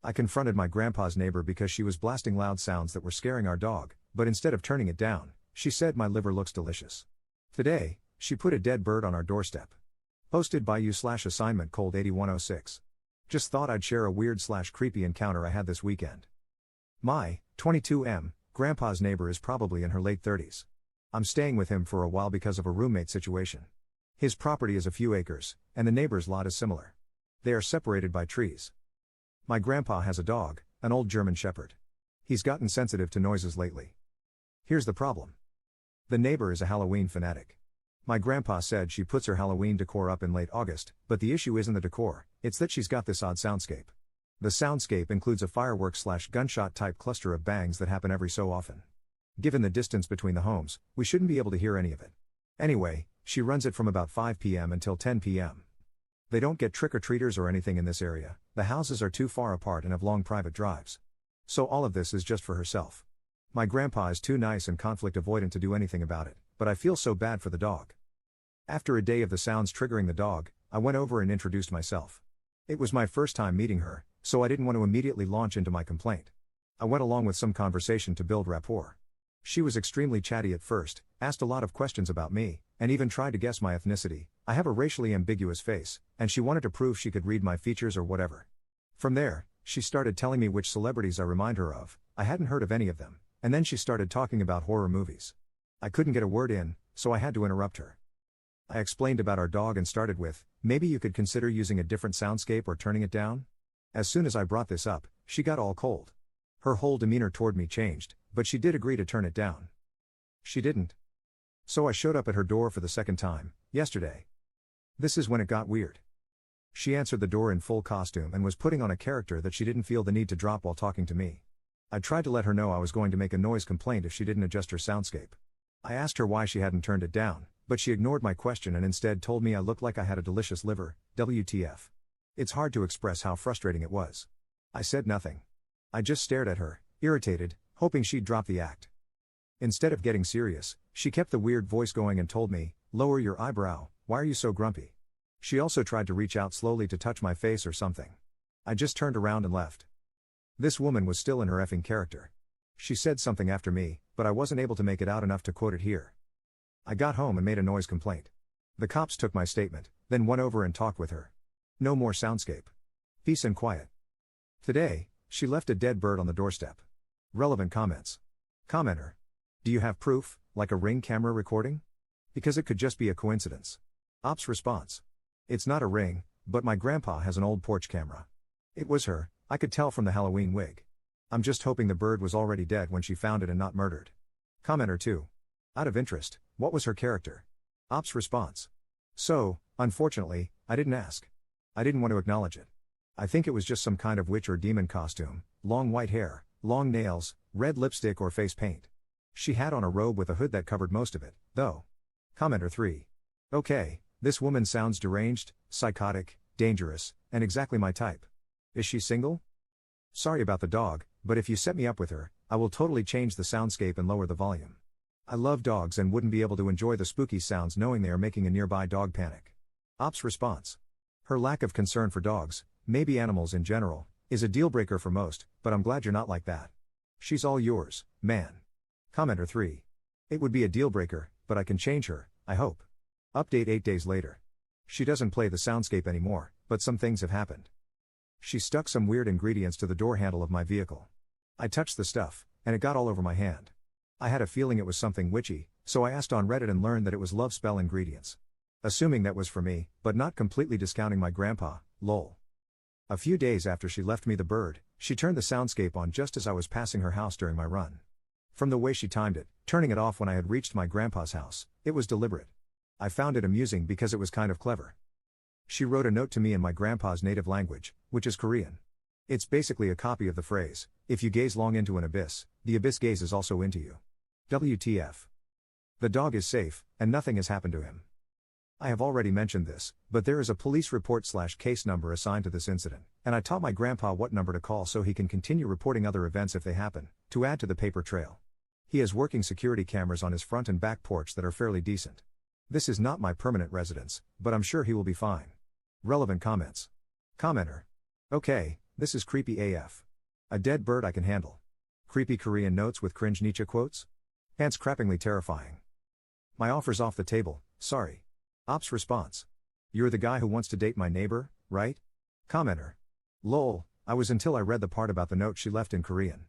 I confronted my grandpa's neighbor because she was blasting loud sounds that were scaring our dog, but instead of turning it down, she said my liver looks delicious. Today, she put a dead bird on our doorstep. Posted by you/assignment cold 8106. Just thought I'd share a weird/creepy encounter I had this weekend. My 22M grandpa's neighbor is probably in her late 30s. I'm staying with him for a while because of a roommate situation. His property is a few acres, and the neighbor's lot is similar. They are separated by trees. My grandpa has a dog, an old German Shepherd. He's gotten sensitive to noises lately. Here's the problem. The neighbor is a Halloween fanatic. My grandpa said she puts her Halloween decor up in late August, but the issue isn't the decor, it's that she's got this odd soundscape. The soundscape includes a fireworks/gunshot type cluster of bangs that happen every so often. Given the distance between the homes, we shouldn't be able to hear any of it. Anyway, she runs it from about 5 p.m. until 10 p.m. They don't get trick-or-treaters or anything in this area, the houses are too far apart and have long private drives. So all of this is just for herself. My grandpa is too nice and conflict avoidant to do anything about it, but I feel so bad for the dog. After a day of the sounds triggering the dog, I went over and introduced myself. It was my first time meeting her, so I didn't want to immediately launch into my complaint. I went along with some conversation to build rapport. She was extremely chatty at first, asked a lot of questions about me, and even tried to guess my ethnicity. I have a racially ambiguous face, and she wanted to prove she could read my features or whatever. From there, she started telling me which celebrities I remind her of. I hadn't heard of any of them, and then she started talking about horror movies. I couldn't get a word in, so I had to interrupt her. I explained about our dog and started with, maybe you could consider using a different soundscape or turning it down? As soon as I brought this up, she got all cold. Her whole demeanor toward me changed, but she did agree to turn it down. She didn't. So I showed up at her door for the second time, yesterday. This is when it got weird. She answered the door in full costume and was putting on a character that she didn't feel the need to drop while talking to me. I tried to let her know I was going to make a noise complaint if she didn't adjust her soundscape. I asked her why she hadn't turned it down, but she ignored my question and instead told me I looked like I had a delicious liver, WTF. It's hard to express how frustrating it was. I said nothing. I just stared at her, irritated, hoping she'd drop the act. Instead of getting serious, she kept the weird voice going and told me, lower your eyebrow, why are you so grumpy? She also tried to reach out slowly to touch my face or something. I just turned around and left. This woman was still in her effing character. She said something after me, but I wasn't able to make it out enough to quote it here. I got home and made a noise complaint. The cops took my statement, then went over and talked with her. No more soundscape. Peace and quiet. Today, she left a dead bird on the doorstep. Relevant comments. Commenter. Do you have proof, like a Ring camera recording? Because it could just be a coincidence. Ops response. It's not a Ring, but my grandpa has an old porch camera. It was her, I could tell from the Halloween wig. I'm just hoping the bird was already dead when she found it and not murdered. Commenter 2. Out of interest, what was her character? Ops response. So, unfortunately, I didn't ask. I didn't want to acknowledge it. I think it was just some kind of witch or demon costume, long white hair, long nails, red lipstick or face paint. She had on a robe with a hood that covered most of it, though. Commenter 3. Okay, this woman sounds deranged, psychotic, dangerous, and exactly my type. Is she single? Sorry about the dog, but if you set me up with her, I will totally change the soundscape and lower the volume. I love dogs and wouldn't be able to enjoy the spooky sounds knowing they are making a nearby dog panic. Ops response. Her lack of concern for dogs, maybe animals in general, is a deal breaker for most, but I'm glad you're not like that. She's all yours, man. Commenter 3. It would be a deal breaker, but I can change her, I hope. Update 8 days later. She doesn't play the soundscape anymore, but some things have happened. She stuck some weird ingredients to the door handle of my vehicle. I touched the stuff, and it got all over my hand. I had a feeling it was something witchy, so I asked on Reddit and learned that it was love spell ingredients. Assuming that was for me, but not completely discounting my grandpa, lol. A few days after she left me the bird, she turned the soundscape on just as I was passing her house during my run. From the way she timed it, turning it off when I had reached my grandpa's house, it was deliberate. I found it amusing because it was kind of clever. She wrote a note to me in my grandpa's native language, which is Korean. It's basically a copy of the phrase, if you gaze long into an abyss, the abyss gazes also into you. WTF. The dog is safe, and nothing has happened to him. I have already mentioned this, but there is a police report/case number assigned to this incident, and I taught my grandpa what number to call so he can continue reporting other events if they happen, to add to the paper trail. He has working security cameras on his front and back porch that are fairly decent. This is not my permanent residence, but I'm sure he will be fine. Relevant comments. Commenter. Okay, This is creepy AF. A dead bird I can handle. Creepy Korean notes with cringe Nietzsche quotes? Pants crappingly terrifying. My offer's off the table, sorry. Ops response. You're the guy who wants to date my neighbor, right? Commenter. Lol, I was until I read the part about the note she left in Korean.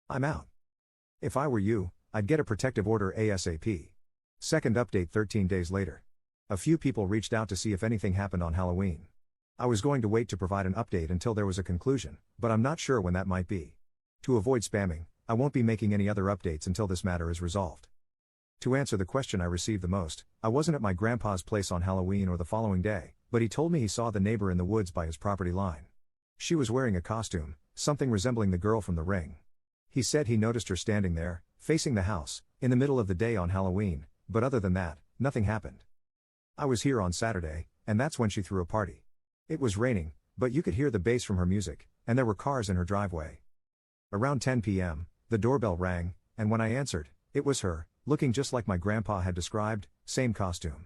I'm out. If I were you, I'd get a protective order ASAP. Second update 13 days later. A few people reached out to see if anything happened on Halloween. I was going to wait to provide an update until there was a conclusion, but I'm not sure when that might be. To avoid spamming, I won't be making any other updates until this matter is resolved. To answer the question I received the most, I wasn't at my grandpa's place on Halloween or the following day, but he told me he saw the neighbor in the woods by his property line. She was wearing a costume, something resembling the girl from The Ring. He said he noticed her standing there, facing the house, in the middle of the day on Halloween, but other than that, nothing happened. I was here on Saturday, and that's when she threw a party. It was raining, but you could hear the bass from her music, and there were cars in her driveway. Around 10 p.m., the doorbell rang, and when I answered, it was her, looking just like my grandpa had described, same costume.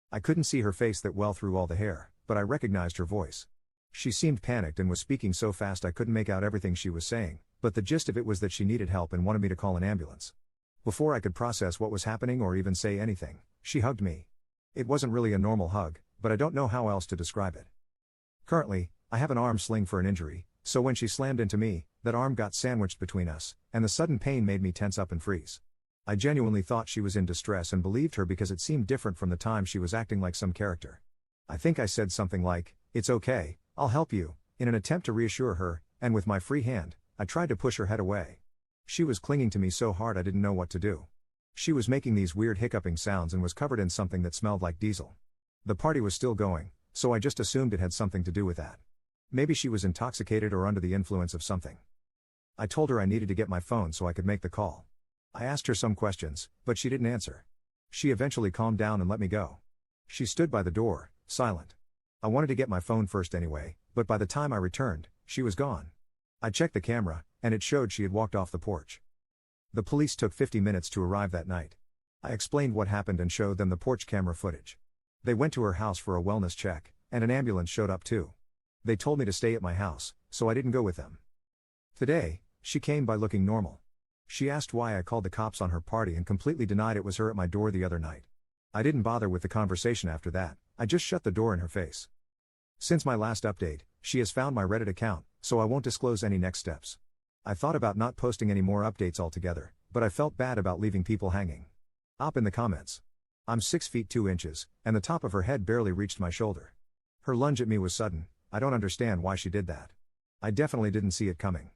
I couldn't see her face that well through all the hair, but I recognized her voice. She seemed panicked and was speaking so fast I couldn't make out everything she was saying, but the gist of it was that she needed help and wanted me to call an ambulance. Before I could process what was happening or even say anything, she hugged me. It wasn't really a normal hug, but I don't know how else to describe it. Currently, I have an arm sling for an injury, so when she slammed into me, that arm got sandwiched between us, and the sudden pain made me tense up and freeze. I genuinely thought she was in distress and believed her because it seemed different from the time she was acting like some character. I think I said something like, "It's okay, I'll help you," in an attempt to reassure her, and with my free hand, I tried to push her head away. She was clinging to me so hard I didn't know what to do. She was making these weird hiccuping sounds and was covered in something that smelled like diesel. The party was still going, so I just assumed it had something to do with that. Maybe she was intoxicated or under the influence of something. I told her I needed to get my phone so I could make the call. I asked her some questions, but she didn't answer. She eventually calmed down and let me go. She stood by the door, silent. I wanted to get my phone first anyway, but by the time I returned, she was gone. I checked the camera, and it showed she had walked off the porch. The police took 50 minutes to arrive that night. I explained what happened and showed them the porch camera footage. They went to her house for a wellness check, and an ambulance showed up too. They told me to stay at my house, so I didn't go with them. Today, she came by looking normal. She asked why I called the cops on her party and completely denied it was her at my door the other night. I didn't bother with the conversation after that, I just shut the door in her face. Since my last update, she has found my Reddit account, so I won't disclose any next steps. I thought about not posting any more updates altogether, but I felt bad about leaving people hanging. Op in the comments. I'm 6 feet 2 inches, and the top of her head barely reached my shoulder. Her lunge at me was sudden, I don't understand why she did that. I definitely didn't see it coming.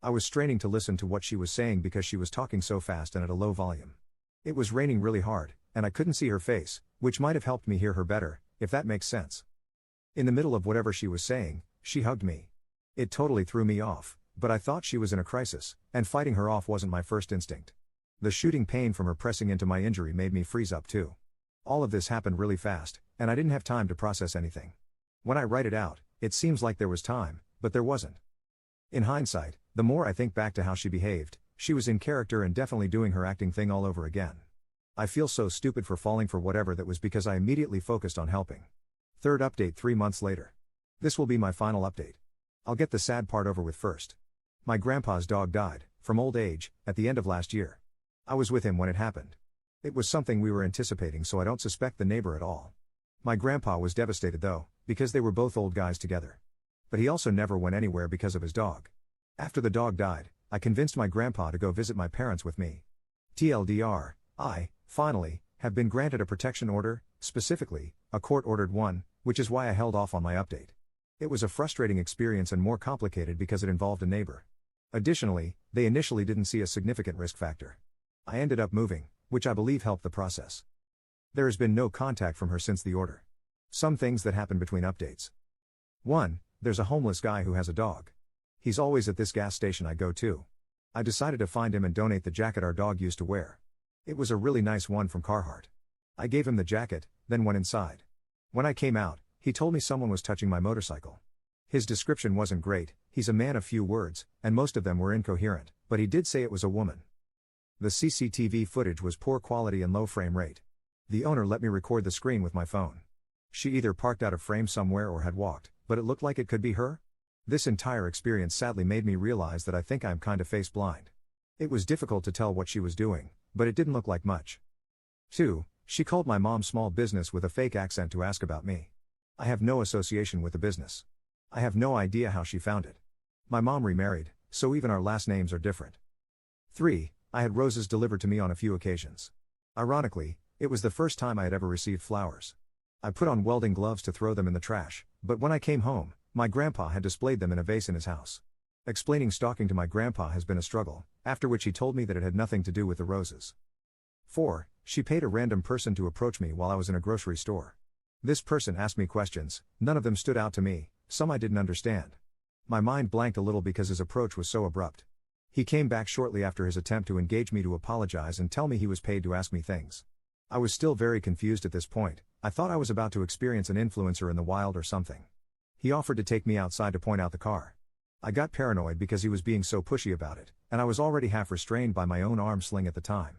I was straining to listen to what she was saying because she was talking so fast and at a low volume. It was raining really hard, and I couldn't see her face, which might have helped me hear her better, if that makes sense. In the middle of whatever she was saying, she hugged me. It totally threw me off, but I thought she was in a crisis, and fighting her off wasn't my first instinct. The shooting pain from her pressing into my injury made me freeze up too. All of this happened really fast, and I didn't have time to process anything. When I write it out, it seems like there was time, but there wasn't. In hindsight, the more I think back to how she behaved, she was in character and definitely doing her acting thing all over again. I feel so stupid for falling for whatever that was because I immediately focused on helping. Third update 3 months later. This will be my final update. I'll get the sad part over with first. My grandpa's dog died, from old age, at the end of last year. I was with him when it happened. It was something we were anticipating, so I don't suspect the neighbor at all. My grandpa was devastated though, because they were both old guys together. But he also never went anywhere because of his dog. After the dog died, I convinced my grandpa to go visit my parents with me. TLDR, I, finally, have been granted a protection order, specifically, a court-ordered one, which is why I held off on my update. It was a frustrating experience and more complicated because it involved a neighbor. Additionally, they initially didn't see a significant risk factor. I ended up moving, which I believe helped the process. There has been no contact from her since the order. Some things that happen between updates. 1. There's a homeless guy who has a dog. He's always at this gas station I go to. I decided to find him and donate the jacket our dog used to wear. It was a really nice one from Carhartt. I gave him the jacket, then went inside. When I came out, he told me someone was touching my motorcycle. His description wasn't great, he's a man of few words, and most of them were incoherent, but he did say it was a woman. The CCTV footage was poor quality and low frame rate. The owner let me record the screen with my phone. She either parked out of frame somewhere or had walked, but it looked like it could be her. This entire experience sadly made me realize that I think I'm kinda face blind. It was difficult to tell what she was doing, but it didn't look like much. 2. She called my mom's small business with a fake accent to ask about me. I have no association with the business. I have no idea how she found it. My mom remarried, so even our last names are different. 3. I had roses delivered to me on a few occasions. Ironically, it was the first time I had ever received flowers. I put on welding gloves to throw them in the trash, but when I came home, my grandpa had displayed them in a vase in his house. Explaining stalking to my grandpa has been a struggle, after which he told me that it had nothing to do with the roses. 4. She paid a random person to approach me while I was in a grocery store. This person asked me questions, none of them stood out to me, some I didn't understand. My mind blanked a little because his approach was so abrupt. He came back shortly after his attempt to engage me to apologize and tell me he was paid to ask me things. I was still very confused at this point. I thought I was about to experience an influencer in the wild or something. He offered to take me outside to point out the car. I got paranoid because he was being so pushy about it, and I was already half restrained by my own arm sling at the time.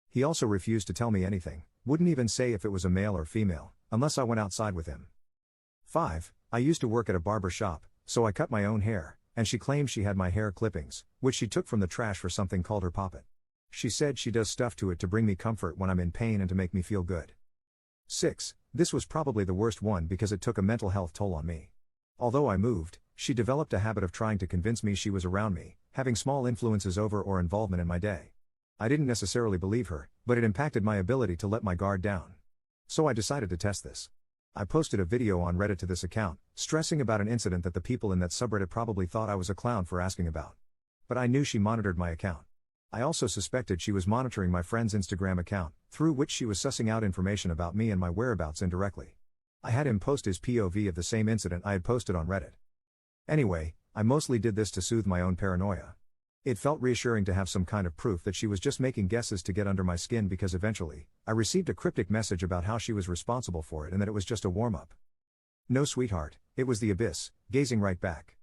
He also refused to tell me anything, wouldn't even say if it was a male or female, unless I went outside with him. 5. I used to work at a barber shop, so I cut my own hair, and she claimed she had my hair clippings, which she took from the trash for something called her poppet. She said she does stuff to it to bring me comfort when I'm in pain and to make me feel good. 6. This was probably the worst one because it took a mental health toll on me. Although I moved, she developed a habit of trying to convince me she was around me, having small influences over or involvement in my day. I didn't necessarily believe her, but it impacted my ability to let my guard down. So I decided to test this. I posted a video on Reddit to this account, stressing about an incident that the people in that subreddit probably thought I was a clown for asking about. But I knew she monitored my account. I also suspected she was monitoring my friend's Instagram account, through which she was sussing out information about me and my whereabouts indirectly. I had him post his POV of the same incident I had posted on Reddit. Anyway, I mostly did this to soothe my own paranoia. It felt reassuring to have some kind of proof that she was just making guesses to get under my skin because eventually, I received a cryptic message about how she was responsible for it and that it was just a warm-up. No sweetheart, it was the abyss, gazing right back.